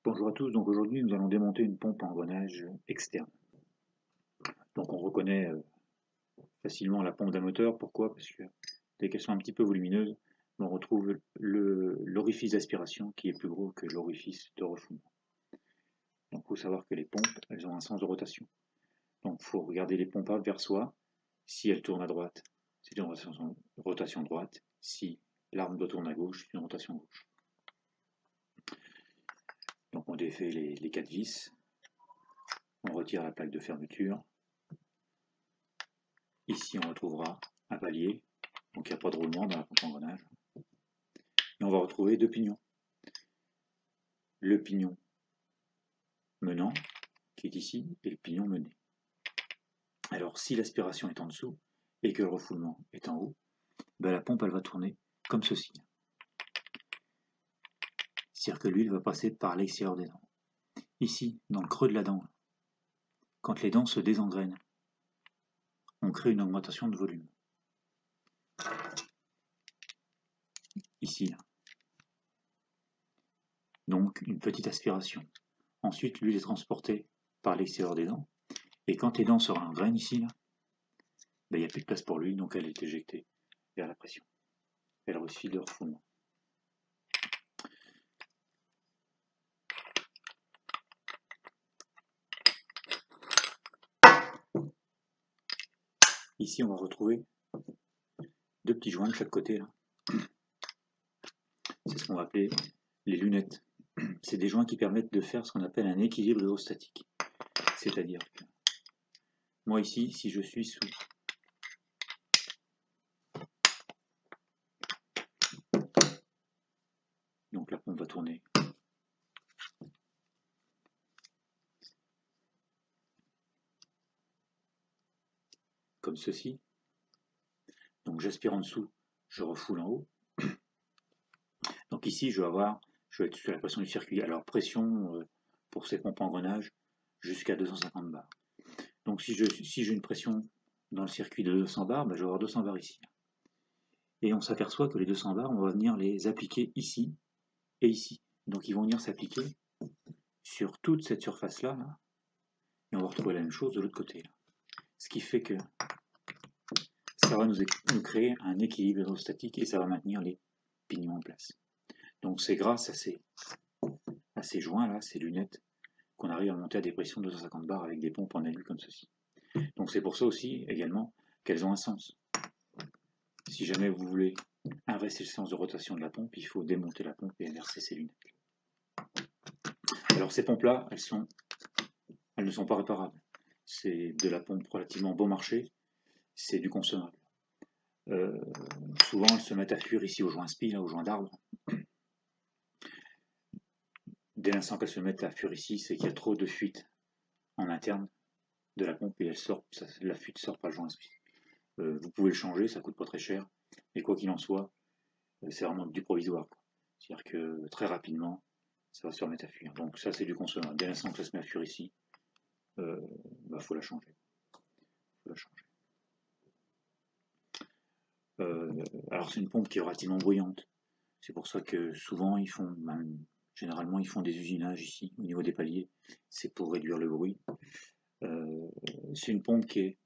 Bonjour à tous, donc aujourd'hui nous allons démonter une pompe à engrenage externe. Donc on reconnaît facilement la pompe d'un moteur, pourquoi? Parce que dès qu'elles sont un petit peu volumineuses, on retrouve l'orifice d'aspiration qui est plus gros que l'orifice de refoulement. Donc il faut savoir que les pompes, elles ont un sens de rotation. Donc il faut regarder les pompes vers soi, si elles tournent à droite, c'est une rotation droite, si l'arme doit tourner à gauche, c'est une rotation gauche. Donc on défait les 4 vis, on retire la plaque de fermeture. Ici, on retrouvera un palier, donc il n'y a pas de roulement dans la pompe à engrenage. Et on va retrouver deux pignons. Le pignon menant, qui est ici, et le pignon mené. Alors, si l'aspiration est en dessous et que le refoulement est en haut, la pompe elle va tourner comme ceci. C'est-à-dire que l'huile va passer par l'extérieur des dents. Ici, dans le creux de la dent, quand les dents se désengrainent, on crée une augmentation de volume. Ici, là. Donc une petite aspiration. Ensuite, l'huile est transportée par l'extérieur des dents. Et quand les dents se rengrainent ici, là, il n'y a plus de place pour l'huile, donc elle est éjectée vers la pression. Elle reçoit le refoulement. Ici, on va retrouver deux petits joints de chaque côté. C'est ce qu'on va appeler les lunettes. C'est des joints qui permettent de faire ce qu'on appelle un équilibre hydrostatique. C'est-à-dire que moi ici, si je suis sous donc la pompe va tourner comme ceci. Donc j'aspire en dessous, je refoule en haut. Donc ici, je vais être sur la pression du circuit. Alors pression pour ces pompes à engrenage jusqu'à 250 bars. Donc si j'ai une pression dans le circuit de 200 bars, je vais avoir 200 bars ici. Et on s'aperçoit que les 200 bars, on va venir les appliquer ici et ici. Donc ils vont venir s'appliquer sur toute cette surface-là, là, et on va retrouver la même chose de l'autre côté. Là. Ce qui fait que ça va nous créer un équilibre hydrostatique et ça va maintenir les pignons en place. Donc c'est grâce à ces joints-là, ces lunettes, qu'on arrive à monter à des pressions de 250 bars avec des pompes en alu comme ceci. Donc c'est pour ça aussi, également, qu'elles ont un sens. Si jamais vous voulez inverser le sens de rotation de la pompe, il faut démonter la pompe et inverser ses lunettes. Alors ces pompes-là, elles ne sont pas réparables. C'est de la pompe relativement bon marché, c'est du consommable. Souvent, elles se mettent à fuir ici au joint spi, là, au joint d'arbre. Dès l'instant qu'elles se mettent à fuir ici, c'est qu'il y a trop de fuite en interne de la pompe et la fuite sort par le joint spi. Vous pouvez le changer, ça coûte pas très cher, mais quoi qu'il en soit, c'est vraiment du provisoire. C'est-à-dire que très rapidement, ça va se remettre à fuir. Donc ça, c'est du consommable. Dès l'instant que ça se met à fuir ici, faut la changer. Alors c'est une pompe qui est relativement bruyante. C'est pour ça que souvent généralement ils font des usinages ici au niveau des paliers. C'est pour réduire le bruit. C'est une pompe qui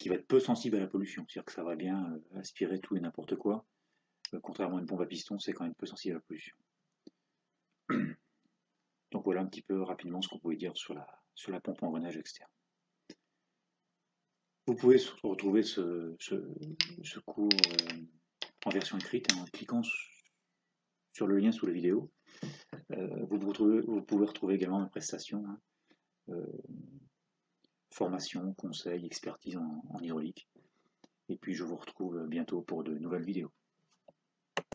va être peu sensible à la pollution. C'est-à-dire que ça va bien aspirer tout et n'importe quoi. Contrairement à une pompe à piston, c'est quand même peu sensible à la pollution. Donc voilà un petit peu rapidement ce qu'on pouvait dire sur la pompe à engrenage externe. Vous pouvez retrouver ce cours en version écrite en cliquant sur le lien sous la vidéo. Vous pouvez retrouver également mes prestations, formation, conseils, expertise en hydraulique. Et puis je vous retrouve bientôt pour de nouvelles vidéos.